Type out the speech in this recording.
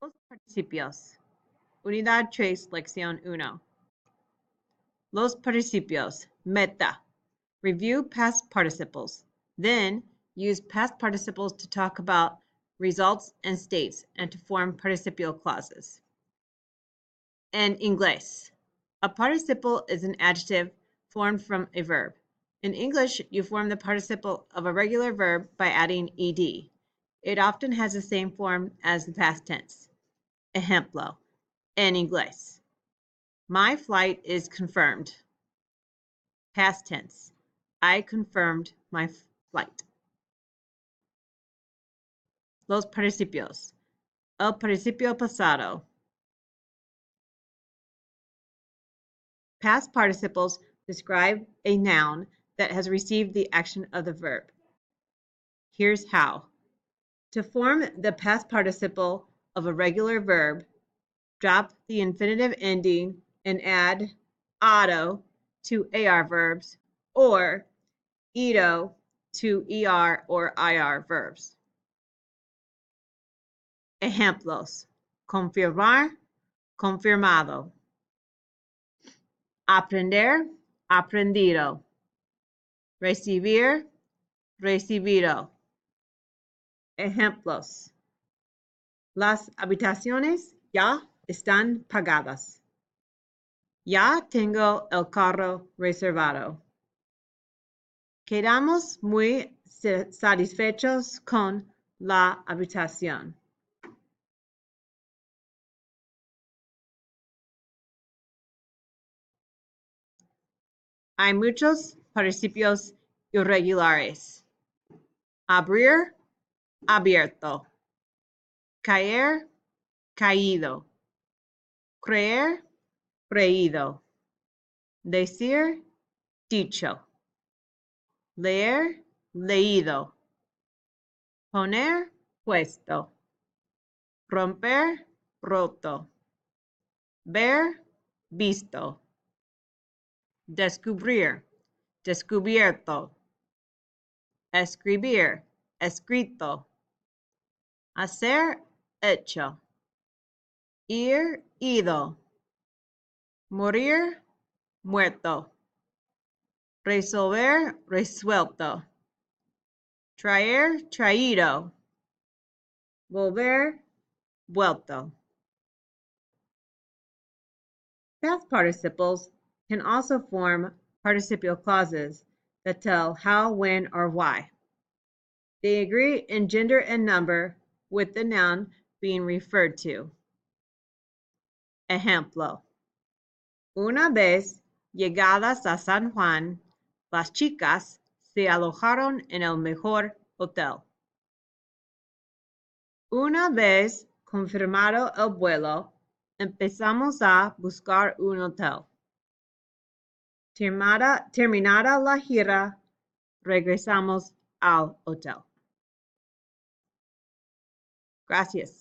Los participios. Unidad 3, lección 1. Los participios. Meta. Review past participles. Then, use past participles to talk about results and states and to form participial clauses. En inglés. A participle is an adjective formed from a verb. In English, you form the participle of a regular verb by adding ed. It often has the same form as the past tense. Ejemplo. En inglés. My flight is confirmed. Past tense. I confirmed my flight. Los participios. El participio pasado. Past participles describe a noun that has received the action of the verb. Here's how. To form the past participle of a regular verb, drop the infinitive ending and add ado to AR verbs or ido to ER or IR verbs. Ejemplos. Confirmar, confirmado. Aprender, aprendido. Recibir, recibido. Ejemplos. Las habitaciones ya están pagadas. Ya tengo el carro reservado. Quedamos muy satisfechos con la habitación. Hay muchos participios irregulares. Abrir, abierto. Caer, caído. Creer, creído. Decir, dicho. Leer, leído. Poner, puesto. Romper, roto. Ver, visto. Descubrir, descubierto. Escribir, escrito. Hacer, hecho. Ir, ido. Morir, muerto. Resolver, resuelto. Traer, traído. Volver, vuelto. Past participles can also form participial clauses that tell how, when, or why. They agree in gender and number with the noun being referred to. Ejemplo. Una vez llegadas a San Juan, las chicas se alojaron en el mejor hotel. Una vez confirmado el vuelo, empezamos a buscar un hotel. Terminada la gira, regresamos al hotel. Gracias.